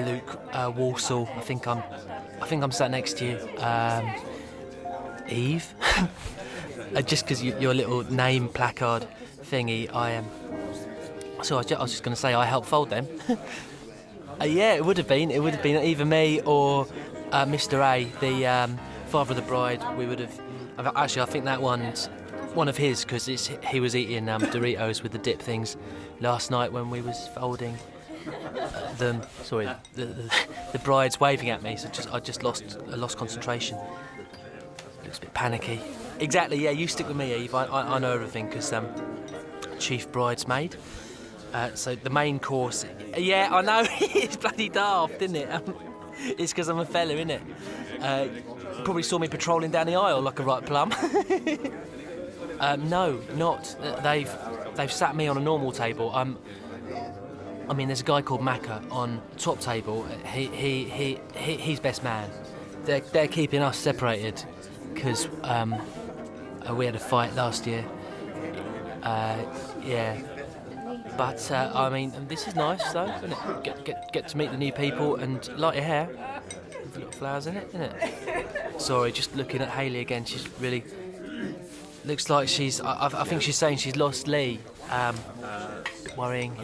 Luke Walsall. I think I'm sat next to you. Eve. Just because your little name placard thingy, I am. So I was just going to say I helped fold them. Yeah, it would have been either me or Mr. A, the father of the bride. We would have. Actually, I think that one's one of his because he was eating Doritos with the dip things last night when we was folding them. Sorry, the bride's waving at me, so I just lost concentration. Looks a bit panicky. Exactly. Yeah, you stick with me, Eve. I know everything because chief bridesmaid. So the main course. Yeah, I know. It's bloody daft, isn't it? It's because I'm a fella, isn't it? Probably saw me patrolling down the aisle like a right plum. No, not. They've sat me on a normal table. I mean, there's a guy called Macca on top table. He's best man. They're keeping us separated because we had a fight last year. Yeah. But I mean, this is nice though, isn't it? Get to meet the new people and light your hair. With little flowers in it, isn't it? Sorry, just looking at Hayley again. She's really looks like she's. I think she's saying she's lost Lee. Worrying.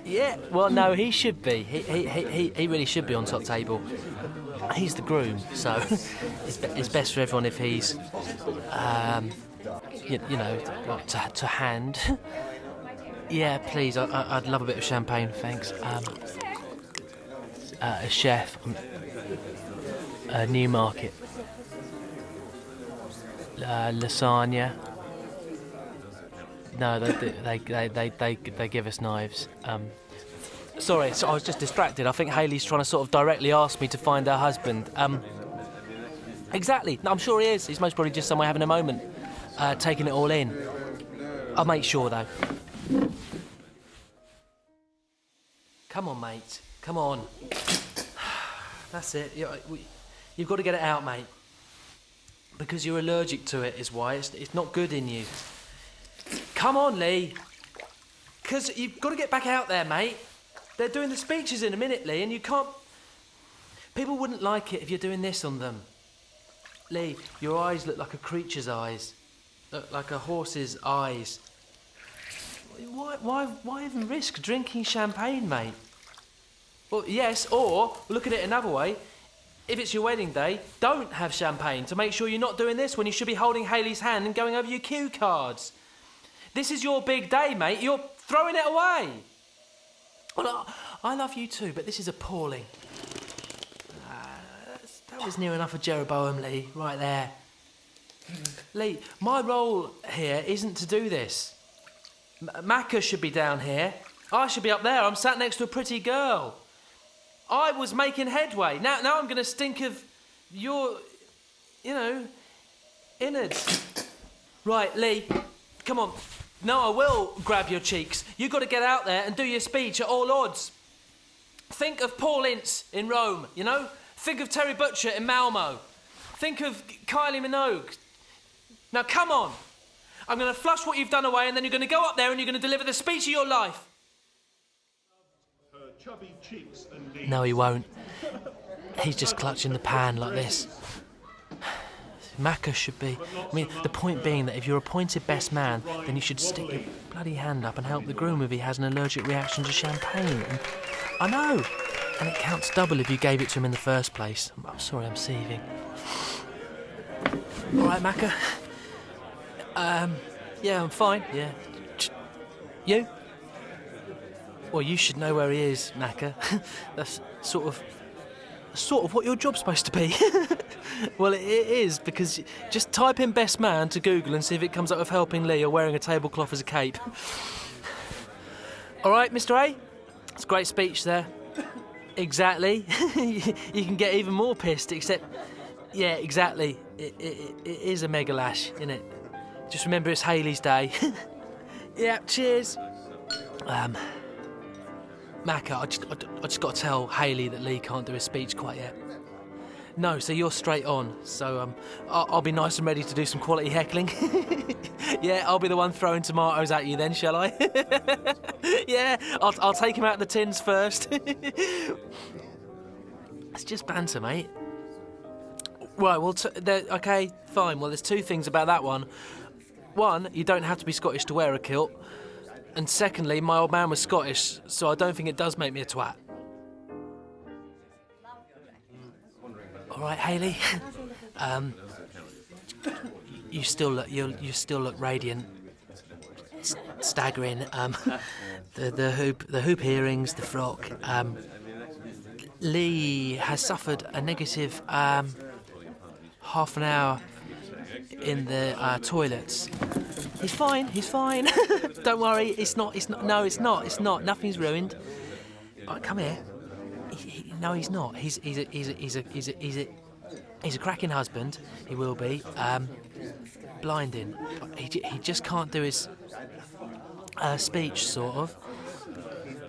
Yeah. Well, no, he should be. He really should be on top table. He's the groom, so it's best for everyone if he's, you know, to hand. Yeah, please. I'd love a bit of champagne, thanks. A chef, Newmarket, lasagna. No, they give us knives. Sorry, so I was just distracted. I think Hayley's trying to sort of directly ask me to find her husband. Exactly. No, I'm sure he is. He's most probably just somewhere having a moment, taking it all in. I'll make sure though. Come on, mate. Come on. That's it. You've got to get it out, mate. Because you're allergic to it is why. It's not good in you. Come on, Lee. Because you've got to get back out there, mate. They're doing the speeches in a minute, Lee, and you can't... People wouldn't like it if you're doing this on them. Lee, your eyes look like a creature's eyes. Look like a horse's eyes. Why even risk drinking champagne, mate? Well, yes, or look at it another way. If it's your wedding day, don't have champagne to make sure you're not doing this when you should be holding Hayley's hand and going over your cue cards. This is your big day, mate. You're throwing it away. Well, I love you too, but this is appalling. That was near enough of Jeroboam, Lee, right there. Lee, my role here isn't to do this. Macca should be down here. I should be up there. I'm sat next to a pretty girl. I was making headway. Now I'm going to stink of your, innards. Right, Lee, come on. No, I will grab your cheeks. You've got to get out there and do your speech at all odds. Think of Paul Ince in Rome, Think of Terry Butcher in Malmo. Think of Kylie Minogue. Now, come on. I'm going to flush what you've done away and then you're going to go up there and you're going to deliver the speech of your life. No, he won't. He's just clutching the pan like this. Macca should be... I mean, the point being that if you're appointed best man, then you should stick your bloody hand up and help the groom if he has an allergic reaction to champagne. And I know. And it counts double if you gave it to him in the first place. I'm sorry, I'm seething. All right, Macca. Yeah, I'm fine, yeah. You? Well, you should know where he is, Macca. That's sort of what your job's supposed to be. Well, it is, because just type in best man to Google and see if it comes up with helping Lee or wearing a tablecloth as a cape. All right, Mr. A? It's a great speech there. Exactly. You can get even more pissed, except... Yeah, exactly. It is a mega lash, isn't it? Just remember it's Hayley's day. Yeah, cheers. Macca, I just got to tell Hayley that Lee can't do his speech quite yet. No, so you're straight on. So I'll be nice and ready to do some quality heckling. Yeah, I'll be the one throwing tomatoes at you then, shall I? Yeah, I'll take him out of the tins first. It's just banter, mate. Right, well, okay, fine. Well, there's two things about that one. One, you don't have to be Scottish to wear a kilt. And secondly, my old man was Scottish, so I don't think it does make me a twat. All right, Hayley. You still look radiant. Staggering. The hoop earrings, the frock. Lee has suffered a negative half an hour in the toilets. He's fine. Don't worry. It's not. Nothing's ruined. Right, come here. No, he's not. He's a cracking husband. He will be. Blinding. He just can't do his speech, sort of.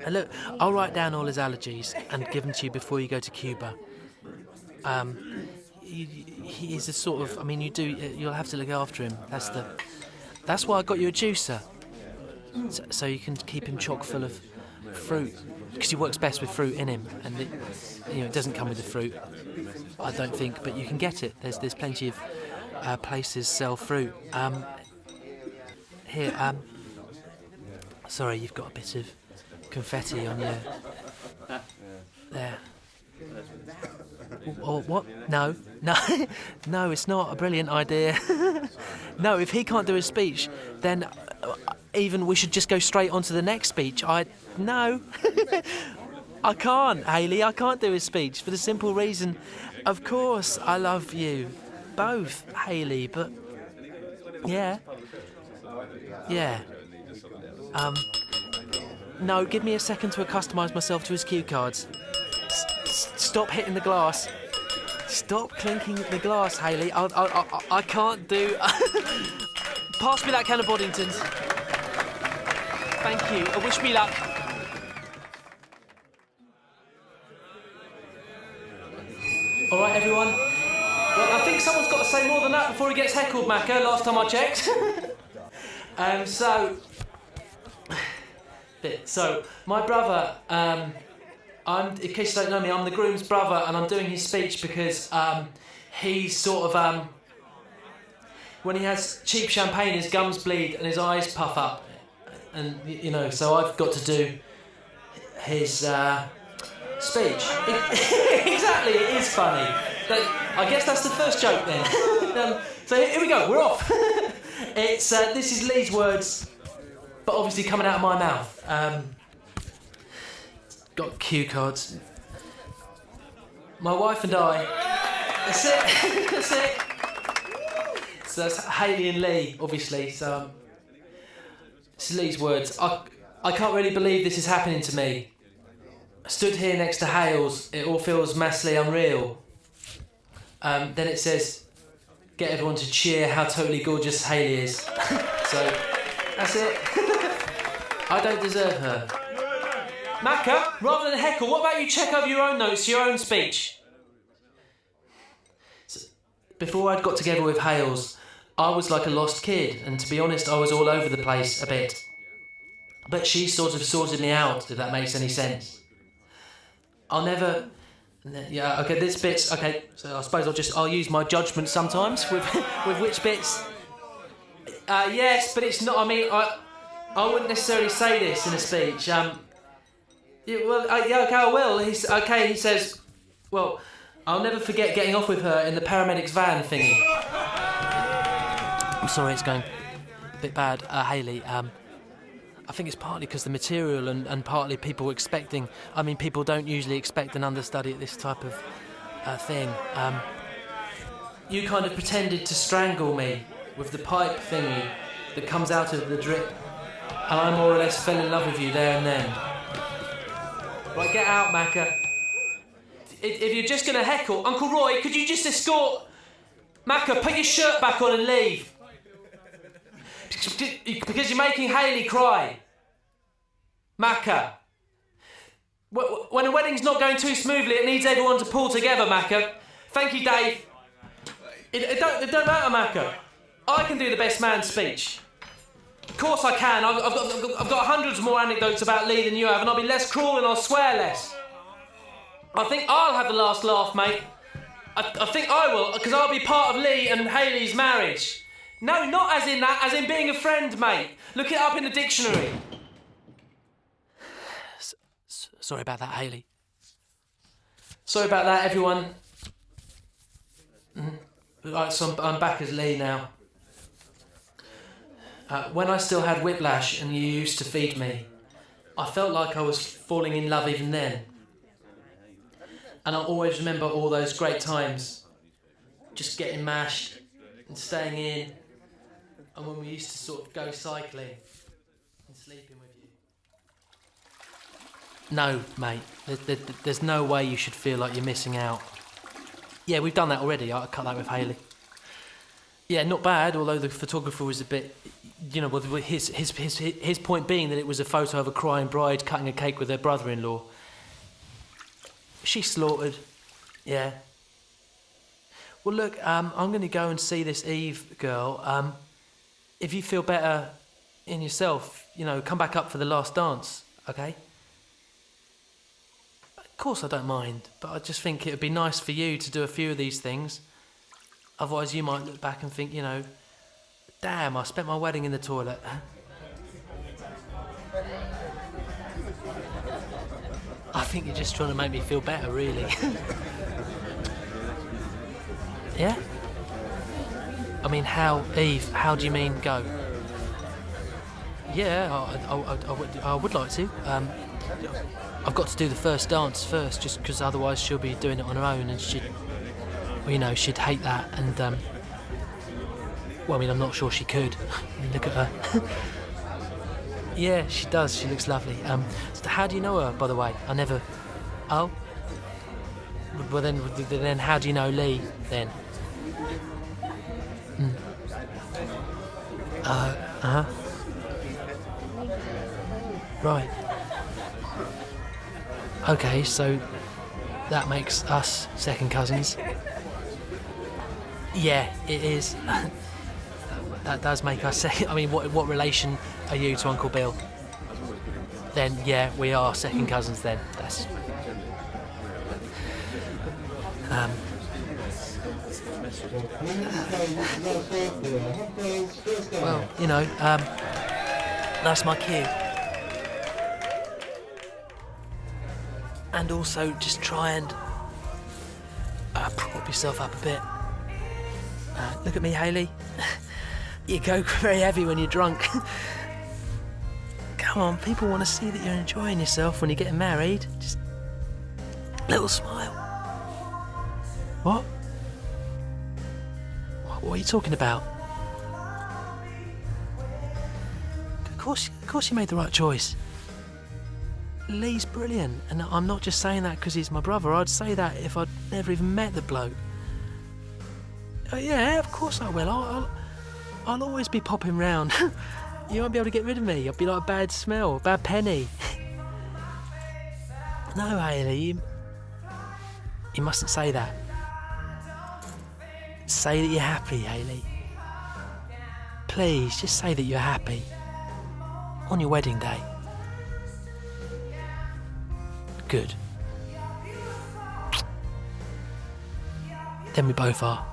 And look, I'll write down all his allergies and give them to you before you go to Cuba. He is a sort of. I mean, you'll have to look after him. That's why I got you a juicer, so you can keep him chock full of fruit, because he works best with fruit in him, and it doesn't come with the fruit, I don't think, but you can get it. There's plenty of places sell fruit. Here, sorry, you've got a bit of confetti on your there. Oh, what? No, no, it's not a brilliant idea. No, if he can't do his speech, then even we should just go straight on to the next speech. No, I can't, Hayley. I can't do his speech for the simple reason, of course, I love you both, Hayley. But yeah. No, give me a second to accustomise myself to his cue cards. Stop hitting the glass. Stop clinking the glass, Hayley. I can't do. Pass me that can of Boddingtons. Thank you. Wish me luck. All right, everyone. Well, I think someone's got to say more than that before he gets heckled, Macca. Last time I checked. So my brother. In case you don't know me, I'm the groom's brother, and I'm doing his speech because he's sort of when he has cheap champagne, his gums bleed and his eyes puff up, and so I've got to do his speech. Exactly, it is funny. I guess that's the first joke then. So here we go. We're off. This is Lee's words, but obviously coming out of my mouth. Got cue cards. My wife and I. That's it. So that's Hayley and Lee, obviously. So this is Lee's words. I can't really believe this is happening to me. I stood here next to Hales. It all feels massively unreal. Then it says, get everyone to cheer how totally gorgeous Hayley is. So that's it. I don't deserve her. Macca, rather than heckle, what about you check over your own notes, your own speech? So, before I'd got together with Hales, I was like a lost kid, and to be honest, I was all over the place a bit. But she sort of sorted me out, if that makes any sense. I'll never... Yeah, okay, this bit's... Okay, so I suppose I'll use my judgment sometimes with which bits... yes, but it's not... I mean, I wouldn't necessarily say this in a speech. Yeah, okay, I will. He says, well, I'll never forget getting off with her in the paramedics van thingy. I'm sorry, it's going a bit bad. Hayley, I think it's partly because the material and partly people were expecting... I mean, people don't usually expect an understudy at this type of thing. You kind of pretended to strangle me with the pipe thingy that comes out of the drip. And I more or less fell in love with you there and then. Right, get out, Macca. If you're just going to heckle, Uncle Roy, could you just escort... Macca, put your shirt back on and leave. Because you're making Hayley cry. Macca. When a wedding's not going too smoothly, it needs everyone to pull together, Macca. Thank you, Dave. It don't matter, Mako. I can do the best man speech. Of course I can. I've got hundreds more anecdotes about Lee than you have, and I'll be less cruel and I'll swear less. I think I'll have the last laugh, mate. I think I will, because I'll be part of Lee and Hayley's marriage. No, not as in that, as in being a friend, mate. Look it up in the dictionary. Sorry about that, Hayley. Sorry about that, everyone. Right, so I'm back as Lee now. When I still had whiplash and you used to feed me, I felt like I was falling in love even then. And I always remember all those great times, just getting mashed and staying in, and when we used to sort of go cycling and sleeping with you. No, mate, there's no way you should feel like you're missing out. Yeah, we've done that already. I cut that with Hayley. Yeah, not bad, although the photographer was a bit, you know, his point being that it was a photo of a crying bride cutting a cake with her brother-in-law. She slaughtered, yeah. Well, look, I'm going to go and see this Eve girl. If you feel better in yourself, you know, come back up for the last dance, okay? Of course I don't mind, but I just think it would be nice for you to do a few of these things. Otherwise you might look back and think, you know, damn, I spent my wedding in the toilet. I think you're just trying to make me feel better, really. Yeah? I mean, Eve, how do you mean go? Yeah, I would like to. I've got to do the first dance first, just because otherwise she'll be doing it on her own and she'd hate that. And, well, I mean, I'm not sure she could. Look at her. Yeah, she does. She looks lovely. So how do you know her, by the way? I never... Oh? Well, then how do you know Lee, then? Uh-huh. Right. Okay, so that makes us second cousins. Yeah, it is. That does make us second... I mean, what relation are you to Uncle Bill? Then, yeah, we are second cousins then. That's... Well, you know, that's my cue. And also, just try and prop yourself up a bit. Look at me, Hayley. You go very heavy when you're drunk. Come on, people want to see that you're enjoying yourself when you're getting married. Just a little smile. What? What are you talking about? Of course you made the right choice. Lee's brilliant, and I'm not just saying that because he's my brother. I'd say that if I'd never even met the bloke. Oh, yeah, of course I will. I'll always be popping round. You won't be able to get rid of me. I'll be like a bad smell, a bad penny. No, Hayley, you mustn't say that. Say that you're happy, Hayley. Please, just say that you're happy. On your wedding day. Good. Then we both are.